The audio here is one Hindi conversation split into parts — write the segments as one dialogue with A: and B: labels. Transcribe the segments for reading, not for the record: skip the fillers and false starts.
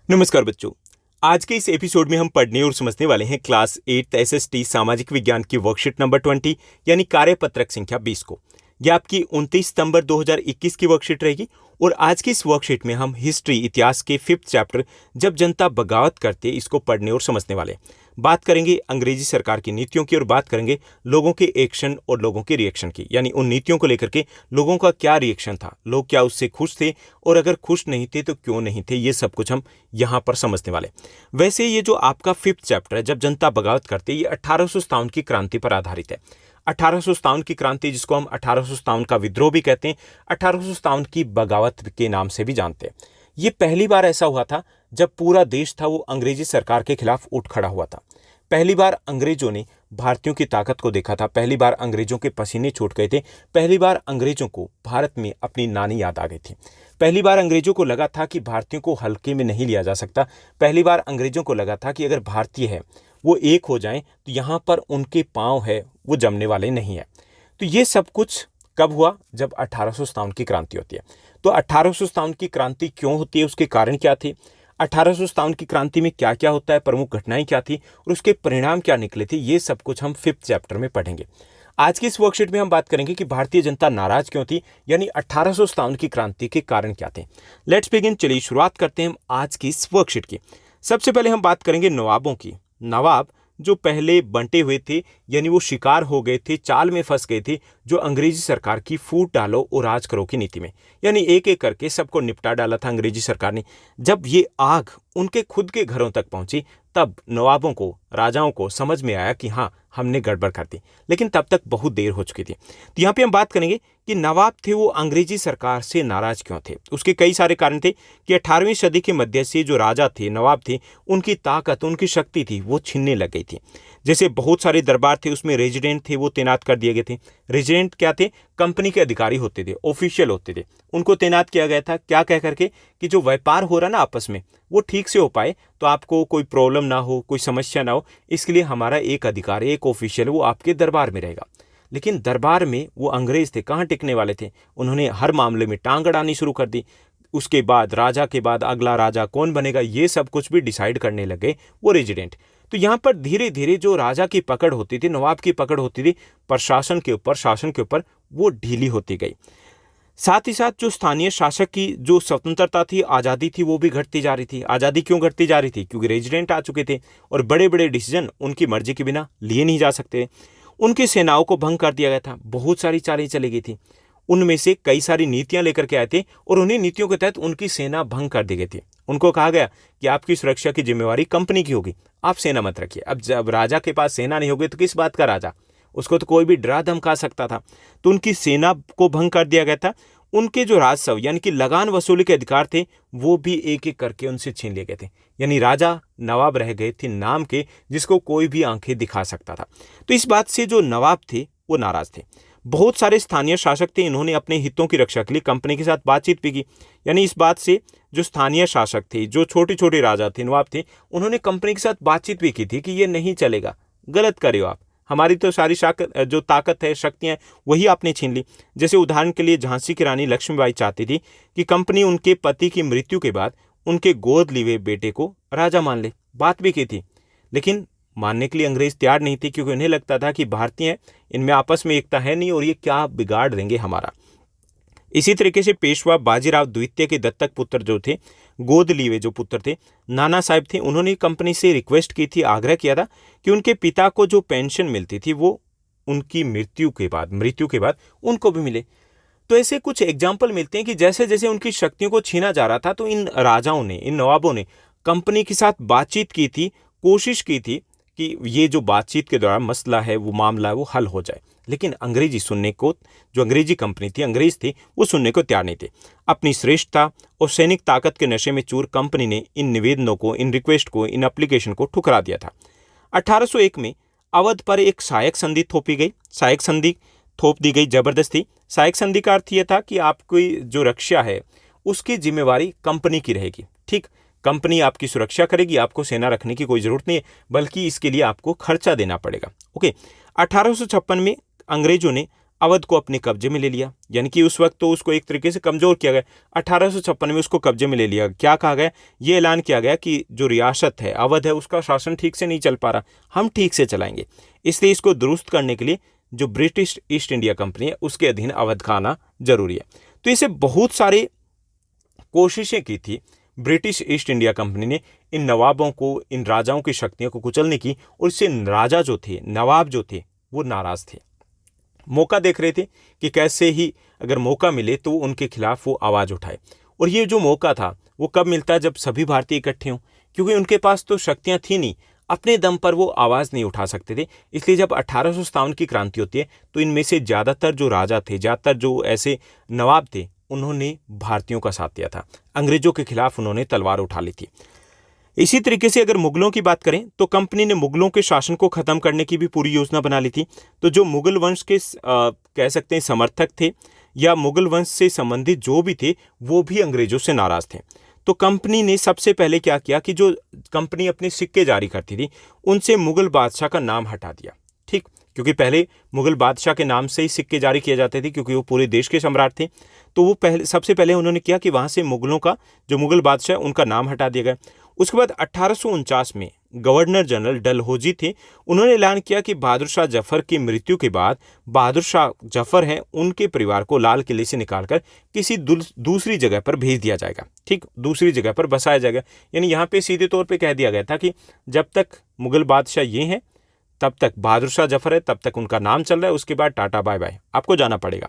A: नमस्कार बच्चों। आज के इस एपिसोड में हम पढ़ने और समझने वाले हैं क्लास 8 एसएसटी सामाजिक विज्ञान की वर्कशीट नंबर 20 यानी कार्यपत्रक संख्या 20 को। यह आपकी 29 सितंबर 2021 की वर्कशीट रहेगी और आज की इस वर्कशीट में हम हिस्ट्री इतिहास के 5th चैप्टर जब जनता बगावत करते इसको पढ़ने और समझने वाले हैं। बात करेंगे अंग्रेजी सरकार की नीतियों की और बात करेंगे लोगों के एक्शन और लोगों के रिएक्शन की, यानी उन नीतियों को लेकर के लोगों का क्या रिएक्शन था, लोग क्या उससे खुश थे और अगर खुश नहीं थे तो क्यों नहीं थे, ये सब कुछ हम यहाँ पर समझने वाले। वैसे ये जो आपका 5th चैप्टर है जब जनता बगावत करते, ये 1857 की क्रांति पर आधारित है। 1857 की क्रांति, जिसको हम 1857 का विद्रोह भी कहते हैं, 1857 की बगावत के नाम से भी जानते हैं। ये पहली बार ऐसा हुआ था जब पूरा देश था वो अंग्रेजी सरकार के खिलाफ उठ खड़ा हुआ था। पहली बार अंग्रेजों ने भारतीयों की ताकत को देखा था, पहली बार अंग्रेजों के पसीने छूट गए थे, पहली बार अंग्रेजों को भारत में अपनी नानी याद आ गई थी, पहली बार अंग्रेजों को लगा था कि भारतीयों को हल्के में नहीं लिया जा सकता, पहली बार अंग्रेजों को लगा था कि अगर भारतीय है वो एक हो जाएं तो यहाँ पर उनके पांव है वो जमने वाले नहीं है। तो ये सब कुछ कब हुआ? जब 1857 की क्रांति होती है। तो 1857 की क्रांति क्यों होती है, उसके कारण क्या थे, 1857 की क्रांति में क्या क्या होता है, प्रमुख घटनाएं क्या थी और उसके परिणाम क्या निकले थे, ये सब कुछ हम 5th चैप्टर में पढ़ेंगे। आज की इस वर्कशीट में हम बात करेंगे कि भारतीय जनता नाराज क्यों थी, यानी 1857 की क्रांति के कारण क्या थे। लेट्स बिगिन, चलिए शुरुआत करते हैं हम आज की इस वर्कशीट की। सबसे पहले हम बात करेंगे नवाबों की। नवाब जो पहले बंटे हुए थे, यानी वो शिकार हो गए थे, चाल में फंस गए थे जो अंग्रेजी सरकार की फूट डालो और राज करो की नीति में, यानी एक एक करके सबको निपटा डाला था अंग्रेजी सरकार ने। जब ये आग उनके खुद के घरों तक पहुंची तब नवाबों को, राजाओं को समझ में आया कि हाँ, हमने गड़बड़ कर दी, लेकिन तब तक बहुत देर हो चुकी थी। तो यहाँ पे हम बात करेंगे कि नवाब थे वो अंग्रेजी सरकार से नाराज क्यों थे। उसके कई सारे कारण थे कि 18वीं सदी के मध्य से जो राजा थे, नवाब थे, उनकी ताकत, उनकी शक्ति थी वो छिनने लग गई थी। जैसे बहुत सारे दरबार थे, उसमें रेजिडेंट थे वो तैनात कर दिए गए थे। रेजिडेंट क्या थे? कंपनी के अधिकारी होते थे, ऑफिशियल होते थे, उनको तैनात किया गया था। क्या कह करके कि जो व्यापार हो रहा ना आपस में वो ठीक से हो पाए, तो आपको कोई प्रॉब्लम ना हो, कोई समस्या ना हो, इसके लिए हमारा एक अधिकारी, एक ऑफिशियल वो आपके दरबार में रहेगा। लेकिन दरबार में वो अंग्रेज थे, कहाँ टिकने वाले थे? उन्होंने हर मामले में टांग अड़ानी शुरू कर दी। उसके बाद राजा के बाद अगला राजा कौन बनेगा, ये सब कुछ भी डिसाइड करने लगे वो रेजिडेंट। तो यहाँ पर धीरे धीरे जो राजा की पकड़ होती थी, नवाब की पकड़ होती थी प्रशासन के ऊपर, शासन के ऊपर, वो ढीली होती गई। साथ ही साथ जो स्थानीय शासक की जो स्वतंत्रता थी, आज़ादी थी, वो भी घटती जा रही थी। आज़ादी क्यों घटती जा रही थी? क्योंकि रेजिडेंट आ चुके थे और बड़े बड़े डिसीजन उनकी मर्जी के बिना लिए नहीं जा सकते। उनकी सेनाओं को भंग कर दिया गया था, बहुत सारी चालें चली गई थी। उनमें से कई सारी नीतियां लेकर के आए थे और उन्हीं नीतियों के तहत उनकी सेना भंग कर दी गई थी। उनको कहा गया कि आपकी सुरक्षा की जिम्मेवारी कंपनी की होगी, आप सेना मत रखिए। अब जब राजा के पास सेना नहीं होगी तो किस बात का राजा? उसको तो कोई भी डरा धमका सकता था। तो उनकी सेना को भंग कर दिया गया था। उनके जो राजस्व यानी कि लगान वसूली के अधिकार थे वो भी एक एक करके उनसे छीन लिए गए थे। यानी राजा नवाब रह गए थे नाम के, जिसको कोई भी आंखें दिखा सकता था। तो इस बात से जो नवाब थे वो नाराज थे। बहुत सारे स्थानीय शासक थे, इन्होंने अपने हितों की रक्षा के लिए कंपनी के साथ बातचीत भी की। यानी इस बात से जो स्थानीय शासक थे, जो छोटे छोटे राजा थे, नवाब थे, उन्होंने कंपनी के साथ बातचीत भी की थी कि ये नहीं चलेगा, गलत करे हो आप, हमारी तो सारी जो ताकत है, शक्तियाँ, वही आपने छीन ली। जैसे उदाहरण के लिए झांसी की रानी लक्ष्मीबाई चाहती थी कि कंपनी उनके पति की मृत्यु के बाद उनके गोद लिए बेटे को राजा मान ले, बात भी की थी। लेकिन मानने के लिए अंग्रेज तैयार नहीं थे, क्योंकि उन्हें लगता था कि भारतीय हैं, इनमें आपस में एकता है नहीं और ये क्या बिगाड़ देंगे हमारा। इसी तरीके से पेशवा बाजीराव द्वितीय के दत्तक पुत्र जो थे, गोद लिए जो पुत्र थे, नाना साहब थे, उन्होंने कंपनी से रिक्वेस्ट की थी, आग्रह किया था कि उनके पिता को जो पेंशन मिलती थी वो उनकी मृत्यु के बाद उनको भी मिले। तो ऐसे कुछ एग्जाम्पल मिलते हैं कि जैसे जैसे उनकी शक्तियों को छीना जा रहा था, तो इन राजाओं ने, इन नवाबों ने कंपनी के साथ बातचीत की थी, कोशिश की थी कि ये जो बातचीत के दौरान मसला है, वो मामला है, वो हल हो जाए। लेकिन अंग्रेजी सुनने को, जो अंग्रेजी कंपनी थी, अंग्रेज थे, वो सुनने को तैयार नहीं थे। अपनी श्रेष्ठता और सैनिक ताकत के नशे में चूर कंपनी ने इन निवेदनों को, इन रिक्वेस्ट को, इन एप्लीकेशन को ठुकरा दिया था। 1801 में अवध पर एक सहायक संधि थोपी गई, सहायक संधि थोप दी गई जबरदस्ती। सहायक संधि का अर्थ यह था कि आपकी जो रक्षा है उसकी जिम्मेवारी कंपनी की रहेगी। ठीक, कंपनी आपकी सुरक्षा करेगी, आपको सेना रखने की कोई जरूरत नहीं है, बल्कि इसके लिए आपको खर्चा देना पड़ेगा। ओके, 1856 में अंग्रेजों ने अवध को अपने कब्जे में ले लिया। यानी कि उस वक्त तो उसको एक तरीके से कमज़ोर किया गया। 1856 में उसको कब्जे में ले लिया। क्या कहा गया, ये ऐलान किया गया कि जो रियासत है अवध है उसका शासन ठीक से नहीं चल पा रहा, हम ठीक से चलाएंगे। इसलिए इसको दुरुस्त करने के लिए जो ब्रिटिश ईस्ट इंडिया कंपनी है उसके अधीन अवध का आना जरूरी है। तो इसे बहुत सारे कोशिशें की थी ब्रिटिश ईस्ट इंडिया कंपनी ने इन नवाबों को, इन राजाओं की शक्तियों को कुचलने की, और इससे राजा जो थे, नवाब जो थे, वो नाराज थे। मौका देख रहे थे कि कैसे ही अगर मौका मिले तो उनके खिलाफ वो आवाज उठाए। और ये जो मौका था वो कब मिलता है, जब सभी भारतीय इकट्ठे हों, क्योंकि उनके पास तो शक्तियां थी नहीं, अपने दम पर वो आवाज नहीं उठा सकते थे। इसलिए जब 1857 की क्रांति होती है तो इनमें से ज्यादातर जो राजा थे, ज्यादातर जो ऐसे नवाब थे, उन्होंने भारतीयों का साथ दिया था। अंग्रेजों के खिलाफ उन्होंने तलवार उठा ली थी। इसी तरीके से अगर मुगलों की बात करें तो कंपनी ने मुगलों के शासन को खत्म करने की भी पूरी योजना बना ली थी। तो जो मुगल वंश के कह सकते हैं समर्थक थे या मुगल वंश से संबंधित जो भी थे, वो भी अंग्रेजों से नाराज थे। तो कंपनी ने सबसे पहले क्या किया कि जो कंपनी अपने सिक्के जारी करती थी उनसे मुगल बादशाह का नाम हटा दिया। ठीक, क्योंकि पहले मुगल बादशाह के नाम से ही सिक्के जारी किए जाते थे, क्योंकि वो पूरे देश के सम्राट थे। तो वो सबसे पहले उन्होंने किया कि वहां से मुगलों का, जो मुगल बादशाह उनका नाम हटा दिया गया। उसके बाद 1849 में गवर्नर जनरल डलहौजी थे, उन्होंने ऐलान किया कि बहादुर शाह जफर की मृत्यु के बाद बहादुर शाह जफर हैं उनके परिवार को लाल किले से निकालकर किसी दूसरी जगह पर भेज दिया जाएगा। ठीक, दूसरी जगह पर बसाया जाएगा। यानी यहाँ पे सीधे तौर पे कह दिया गया था कि जब तक मुगल बादशाह ये हैं तब तक बहादुर शाह जफर है, तब तक उनका नाम चल रहा है, उसके बाद टाटा बाय बाय, आपको जाना पड़ेगा।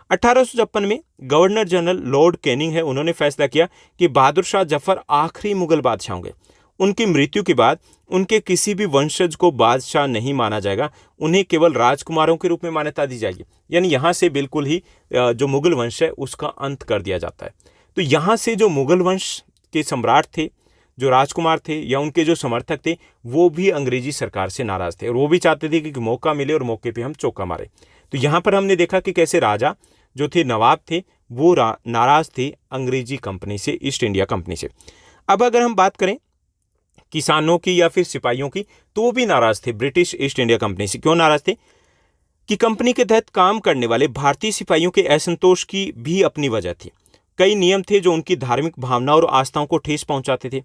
A: 1856 में गवर्नर जनरल लॉर्ड कैनिंग है, उन्होंने फैसला किया कि बहादुर शाह जफर आखिरी मुगल बादशाह होंगे। उनकी मृत्यु के बाद उनके किसी भी वंशज को बादशाह नहीं माना जाएगा, उन्हें केवल राजकुमारों के रूप में मान्यता दी जाएगी। यानी यहाँ से बिल्कुल ही जो मुगल वंश है उसका अंत कर दिया जाता है। तो यहाँ से जो मुगल वंश के सम्राट थे, जो राजकुमार थे या उनके जो समर्थक थे, वो भी अंग्रेजी सरकार से नाराज थे और वो भी चाहते थे कि मौका मिले और मौके पे हम चौका मारे। तो यहाँ पर हमने देखा कि कैसे राजा जो थे, नवाब थे, वो नाराज थे अंग्रेजी कंपनी से, ईस्ट इंडिया कंपनी से। अब अगर हम बात करें किसानों की या फिर सिपाहियों की, तो वो भी नाराज थे ब्रिटिश ईस्ट इंडिया कंपनी से। क्यों नाराज थे? कि कंपनी के तहत काम करने वाले भारतीय सिपाहियों के असंतोष की भी अपनी वजह थी। कई नियम थे जो उनकी धार्मिक भावना और आस्थाओं को ठेस पहुंचाते थे।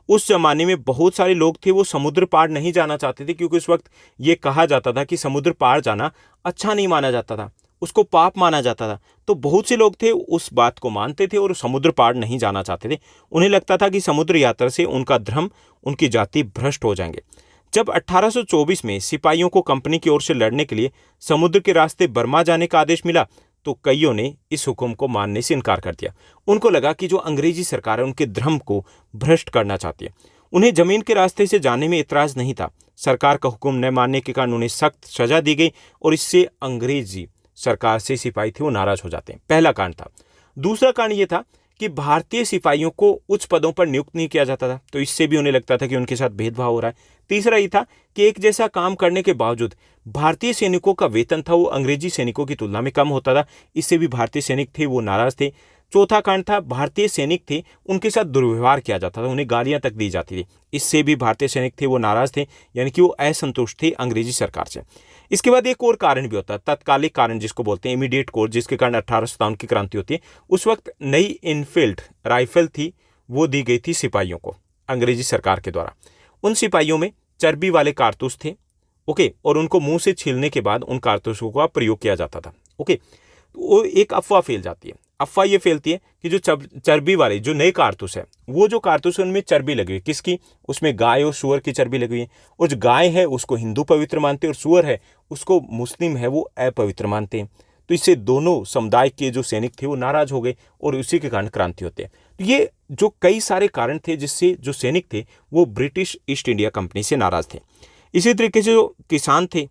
A: उस जमाने में बहुत सारे लोग थे वो समुद्र पार नहीं जाना चाहते थे, क्योंकि उस वक्त ये कहा जाता था कि समुद्र पार जाना अच्छा नहीं माना जाता था, उसको पाप माना जाता था। तो बहुत से लोग थे उस बात को मानते थे और समुद्र पार नहीं जाना चाहते थे। उन्हें लगता था कि समुद्र यात्रा से उनका धर्म, उनकी जाति भ्रष्ट हो जाएंगे। जब 1824 में सिपाहियों को कंपनी की ओर से लड़ने के लिए समुद्र के रास्ते बर्मा जाने का आदेश मिला तो कईयों ने इस हुक्म को मानने से इनकार कर दिया। उनको लगा कि जो अंग्रेजी सरकार है उनके धर्म को भ्रष्ट करना चाहती है। उन्हें जमीन के रास्ते से जाने में इतराज नहीं था। सरकार का हुक्म न मानने के कारण उन्हें सख्त सजा दी गई और इससे अंग्रेजी सरकार से सिपाही थे वो नाराज हो जाते हैं। पहला कांड था। दूसरा कांड ये था कि भारतीय सिपाहियों को उच्च पदों पर नियुक्त नहीं किया जाता था, तो इससे भी उन्हें लगता था कि उनके साथ भेदभाव हो रहा है। तीसरा ये था कि एक जैसा काम करने के बावजूद भारतीय सैनिकों का वेतन था वो अंग्रेजी सैनिकों की तुलना में कम होता था, इससे भी भारतीय सैनिक थे वो नाराज थे। चौथा कांड था भारतीय सैनिक थे उनके साथ दुर्व्यवहार किया जाता था, उन्हें गालियां तक दी जाती थी, इससे भी भारतीय सैनिक थे वो नाराज थे, यानी कि वो असंतुष्ट थे अंग्रेजी सरकार से। इसके बाद एक और कारण भी होता है, तत्कालिक कारण जिसको बोलते हैं इमीडिएट कोर, जिसके कारण 1857 की क्रांति होती है। उस वक्त नई इनफील्ड राइफल थी वो दी गई थी सिपाहियों को अंग्रेजी सरकार के द्वारा। उन सिपाहियों में चर्बी वाले कारतूस थे, ओके, और उनको मुंह से छीलने के बाद उन कारतूसों का प्रयोग किया जाता था, ओके। वो एक अफवाह फैल जाती है। अफवाह ये फैलती है कि जो चर्बी वाले जो नए कारतूस है, वो जो कारतूस है उनमें चर्बी लगी हुई है। किसकी? उसमें गाय और सूअर की चर्बी लगी हुई है। और जो गाय है उसको हिंदू पवित्र मानते हैं और सूअर है उसको मुस्लिम है वो अपवित्र मानते हैं। तो इससे दोनों समुदाय के जो सैनिक थे वो नाराज हो गए और उसी के कारण क्रांति होते हैं। तो ये जो कई सारे कारण थे जिससे जो सैनिक थे वो ब्रिटिश ईस्ट इंडिया कंपनी से नाराज थे। इसी तरीके से जो किसान थे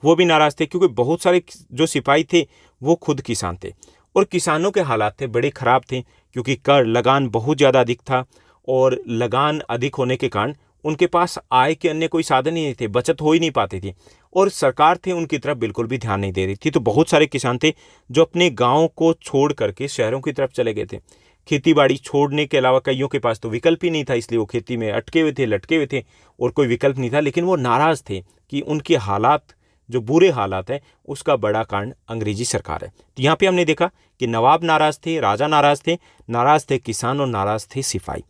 A: वो भी नाराज थे, क्योंकि बहुत सारे जो सिपाही थे वो खुद किसान थे और किसानों के हालात थे बड़े खराब थे, क्योंकि कर लगान बहुत ज़्यादा अधिक था और लगान अधिक होने के कारण उनके पास आय के अन्य कोई साधन ही नहीं थे, बचत हो ही नहीं पाती थी और सरकार थे उनकी तरफ बिल्कुल भी ध्यान नहीं दे रही थी। तो बहुत सारे किसान थे जो अपने गाँव को छोड़ करके शहरों की तरफ चले गए थे। खेती बाड़ी छोड़ने के अलावा कईयों के पास तो विकल्प ही नहीं था, इसलिए वो खेती में अटके हुए थे, लटके हुए थे और कोई विकल्प नहीं था। लेकिन वो नाराज़ थे कि उनके हालात जो बुरे हालात हैं उसका बड़ा कारण अंग्रेजी सरकार है। तो यहाँ पे हमने देखा कि नवाब नाराज थे, राजा नाराज थे किसान और नाराज थे सिपाही।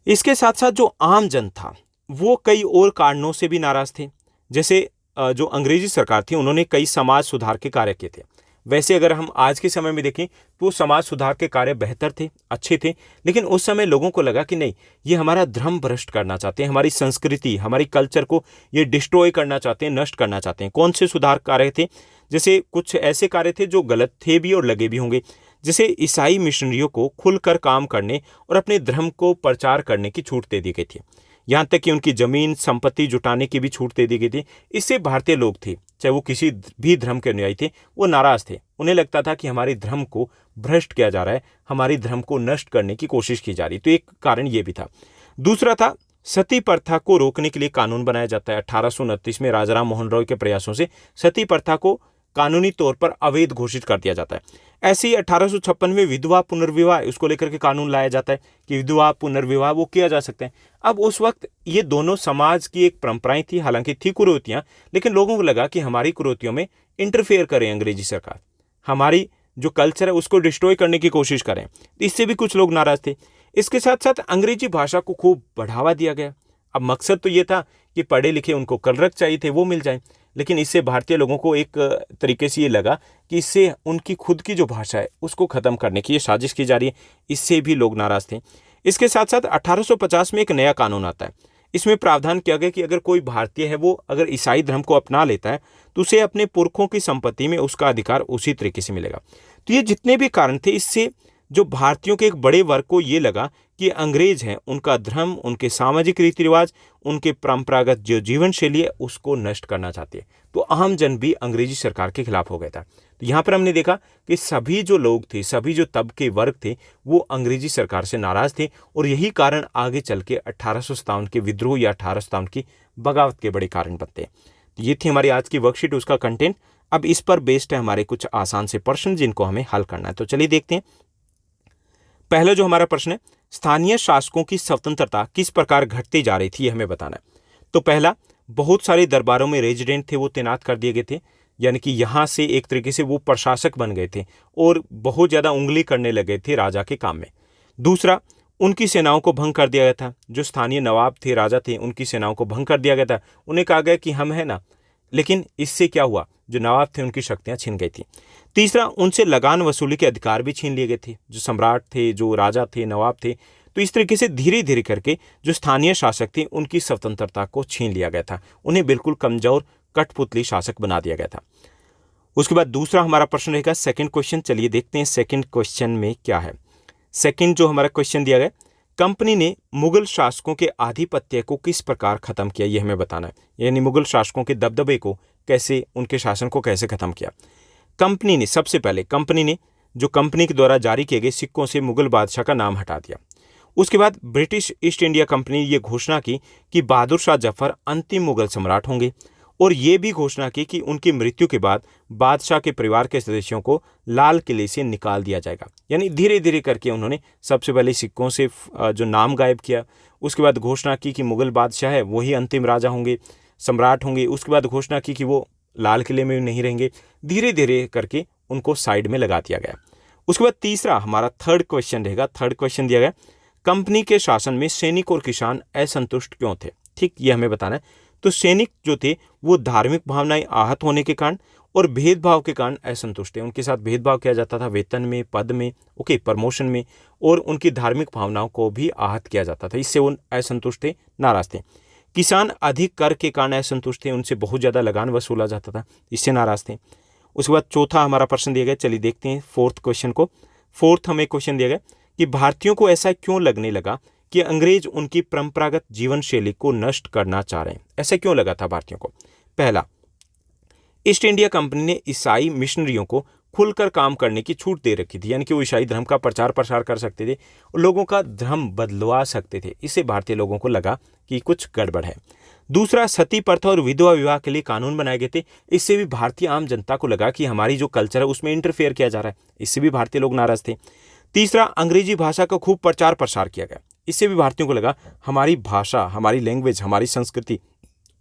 A: इसके साथ साथ जो आम जन था वो कई और कारणों से भी नाराज थे। जैसे जो अंग्रेजी सरकार थी उन्होंने कई समाज सुधार के कार्य किए थे। वैसे अगर हम आज के समय में देखें तो समाज सुधार के कार्य बेहतर थे, अच्छे थे, लेकिन उस समय लोगों को लगा कि नहीं, ये हमारा धर्म भ्रष्ट करना चाहते हैं, हमारी संस्कृति, हमारी कल्चर को ये डिस्ट्रॉय करना चाहते हैं, नष्ट करना चाहते हैं। कौन से सुधार कार्य थे? जैसे कुछ ऐसे कार्य थे जो गलत थे भी और लगे भी होंगे। जैसे ईसाई मिशनरियों को खुलकर काम करने और अपने धर्म को प्रचार करने की छूट दे दी गई थी। यहाँ तक कि उनकी जमीन संपत्ति जुटाने की भी छूट दे दी गई थी। इससे भारतीय लोग थे, चाहे वो किसी भी धर्म के अनुयायी थे, वो नाराज थे। उन्हें लगता था कि हमारे धर्म को भ्रष्ट किया जा रहा है, हमारे धर्म को नष्ट करने की कोशिश की जा रही है। तो एक कारण ये भी था। दूसरा था सती प्रथा को रोकने के लिए कानून बनाया जाता है। 1829 में राजाराम मोहन रॉय के प्रयासों से सती प्रथा को कानूनी तौर पर अवैध घोषित कर दिया जाता है। ऐसे ही 1856 में विधवा पुनर्विवाह, उसको लेकर के कानून लाया जाता है कि विधवा पुनर्विवाह वो किया जा सकता है। अब उस वक्त ये दोनों समाज की एक परंपराएं थी, हालांकि थी कुरीतियां, लेकिन लोगों को लगा कि हमारी कुरीतियों में इंटरफेयर करें अंग्रेजी सरकार, हमारी जो कल्चर है उसको डिस्ट्रॉय करने की कोशिश करें। इससे भी कुछ लोग नाराज थे। इसके साथ साथ अंग्रेजी भाषा को खूब बढ़ावा दिया गया। अब मकसद तो ये था कि पढ़े लिखे उनको कलरक चाहिए थे वो मिल जाए, लेकिन इससे भारतीय लोगों को एक तरीके से ये लगा कि इससे उनकी खुद की जो भाषा है उसको ख़त्म करने की ये साजिश की जा रही है। इससे भी लोग नाराज थे। इसके साथ साथ 1850 में एक नया कानून आता है। इसमें प्रावधान किया गया कि अगर कोई भारतीय है वो अगर ईसाई धर्म को अपना लेता है तो उसे अपने पुरखों की संपत्ति में उसका अधिकार उसी तरीके से मिलेगा। तो ये जितने भी कारण थे, इससे जो भारतीयों के एक बड़े वर्ग को ये लगा कि अंग्रेज हैं, उनका धर्म, उनके सामाजिक रीति रिवाज, उनके परंपरागत जो जीवन शैली है उसको नष्ट करना चाहते हैं। तो आम जन भी अंग्रेजी सरकार के खिलाफ हो गया था। तो यहाँ पर हमने देखा कि सभी जो लोग थे, सभी जो तबके वर्ग थे, वो अंग्रेजी सरकार से नाराज थे और यही कारण आगे चल के 1857 के विद्रोह या 1857 की बगावत के बड़े कारण बनते हैं। तो ये थी हमारी आज की वर्कशीट, उसका कंटेंट। अब इस पर बेस्ड है हमारे कुछ आसान से प्रश्न जिनको हमें हल करना है। तो चलिए देखते हैं। पहला जो हमारा प्रश्न है, स्थानीय शासकों की स्वतंत्रता किस प्रकार घटती जा रही थी, ये हमें बताना है। तो पहला, बहुत सारे दरबारों में रेजिडेंट थे वो तैनात कर दिए गए थे, यानी कि यहाँ से एक तरीके से वो प्रशासक बन गए थे और बहुत ज़्यादा उंगली करने लगे थे राजा के काम में। दूसरा, उनकी सेनाओं को भंग कर दिया गया था। जो स्थानीय नवाब थे, राजा थे, उनकी सेनाओं को भंग कर दिया गया था। उन्हें कहा गया कि हम है ना, लेकिन इससे क्या हुआ, जो नवाब थे उनकी शक्तियां छिन गई थी। तीसरा, उनसे लगान वसूली के अधिकार भी छीन लिए गए थे, जो सम्राट थे, जो राजा थे, नवाब थे। तो इस तरीके से धीरे धीरे करके जो स्थानीय शासक थे उनकी स्वतंत्रता को छीन लिया गया था, उन्हें बिल्कुल कमजोर कठपुतली शासक बना दिया गया था। उसके बाद दूसरा हमारा प्रश्न रहेगा सेकंड क्वेश्चन। चलिए देखते हैं सेकंड क्वेश्चन में क्या है। सेकंड जो हमारा क्वेश्चन दिया गया, कंपनी ने मुगल शासकों के आधिपत्य को किस प्रकार खत्म किया, ये हमें बताना है। यानी मुगल शासकों के दबदबे को कैसे, उनके शासन को कैसे खत्म किया। कंपनी ने, सबसे पहले कंपनी ने जो कंपनी के द्वारा जारी किए गए सिक्कों से मुगल बादशाह का नाम हटा दिया। उसके बाद ब्रिटिश ईस्ट इंडिया कंपनी ने यह घोषणा की कि बहादुर शाह जफर अंतिम मुगल सम्राट होंगे और ये भी घोषणा की कि उनकी मृत्यु के बाद बादशाह के परिवार के सदस्यों को लाल किले से निकाल दिया जाएगा। यानी धीरे धीरे करके उन्होंने सबसे पहले सिक्कों से जो नाम गायब किया। उसके बाद घोषणा की कि मुगल बादशाह है वही अंतिम राजा होंगे, सम्राट होंगे। उसके बाद घोषणा की कि वो लाल किले में नहीं रहेंगे। धीरे धीरे करके उनको साइड में लगा दिया गया। उसके बाद तीसरा हमारा थर्ड क्वेश्चन रहेगा। थर्ड क्वेश्चन दिया गया, कंपनी के शासन में सैनिक और किसान असंतुष्ट क्यों थे। ठीक, ये हमें बताना है। तो सैनिक जो थे वो धार्मिक भावनाएं आहत होने के कारण और भेदभाव के कारण असंतुष्ट थे। उनके साथ भेदभाव किया जाता था वेतन में, पद में, प्रमोशन में, और उनकी धार्मिक भावनाओं को भी आहत किया जाता था। इससे वो असंतुष्ट थे, नाराज थे। किसान अधिक कर के कारण असंतुष्ट थे, उनसे बहुत ज़्यादा लगान वसूला जाता था, इससे नाराज थे। उसके बाद चौथा हमारा प्रश्न दिया गया। चलिए देखते हैं फोर्थ क्वेश्चन को। फोर्थ हमें क्वेश्चन दिया गया कि भारतीयों को ऐसा क्यों लगने लगा कि अंग्रेज उनकी परंपरागत जीवन शैली को नष्ट करना चाह रहे हैं। ऐसा क्यों लगा था भारतीयों को। पहला, ईस्ट इंडिया कंपनी ने ईसाई मिशनरियों को खुलकर काम करने की छूट दे रखी थी, यानी कि वो ईसाई धर्म का प्रचार प्रसार कर सकते थे और लोगों का धर्म बदलवा सकते थे। इससे भारतीय लोगों को लगा कि कुछ गड़बड़ है। दूसरा, सती प्रथा और विधवा विवाह के लिए कानून बनाए गए थे। इससे भी भारतीय आम जनता को लगा कि हमारी जो कल्चर है उसमें इंटरफेयर किया जा रहा है। इससे भी भारतीय लोग नाराज थे। तीसरा, अंग्रेजी भाषा का खूब प्रचार प्रसार किया गया। इससे भी भारतीयों को लगा हमारी भाषा, हमारी लैंग्वेज, हमारी संस्कृति,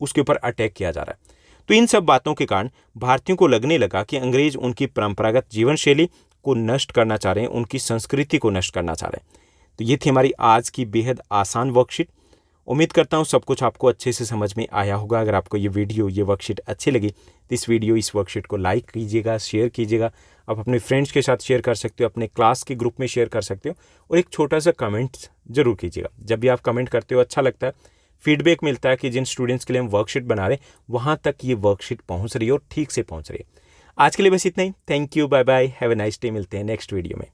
A: उसके ऊपर अटैक किया जा रहा है। तो इन सब बातों के कारण भारतीयों को लगने लगा कि अंग्रेज उनकी परंपरागत जीवन शैली को नष्ट करना चाह रहे हैं, उनकी संस्कृति को नष्ट करना चाह रहे हैं। तो ये थी हमारी आज की बेहद आसान वर्कशीट। उम्मीद करता हूँ सब कुछ आपको अच्छे से समझ में आया होगा। अगर आपको ये वीडियो, ये वर्कशीट अच्छी लगी तो इस वर्कशीट को लाइक कीजिएगा, शेयर कीजिएगा। आप अपने फ्रेंड्स के साथ शेयर कर सकते हो, अपने क्लास के ग्रुप में शेयर कर सकते हो, और एक छोटा सा कमेंट जरूर कीजिएगा। जब भी आप कमेंट करते हो अच्छा लगता है, फीडबैक मिलता है कि जिन स्टूडेंट्स के लिए हम वर्कशीट बना रहे हैं वहाँ तक ये वर्कशीट पहुँच रही है और ठीक से पहुँच रही है। आज के लिए बस इतना ही। Thank you, bye bye, have a nice day. मिलते हैं नेक्स्ट वीडियो में।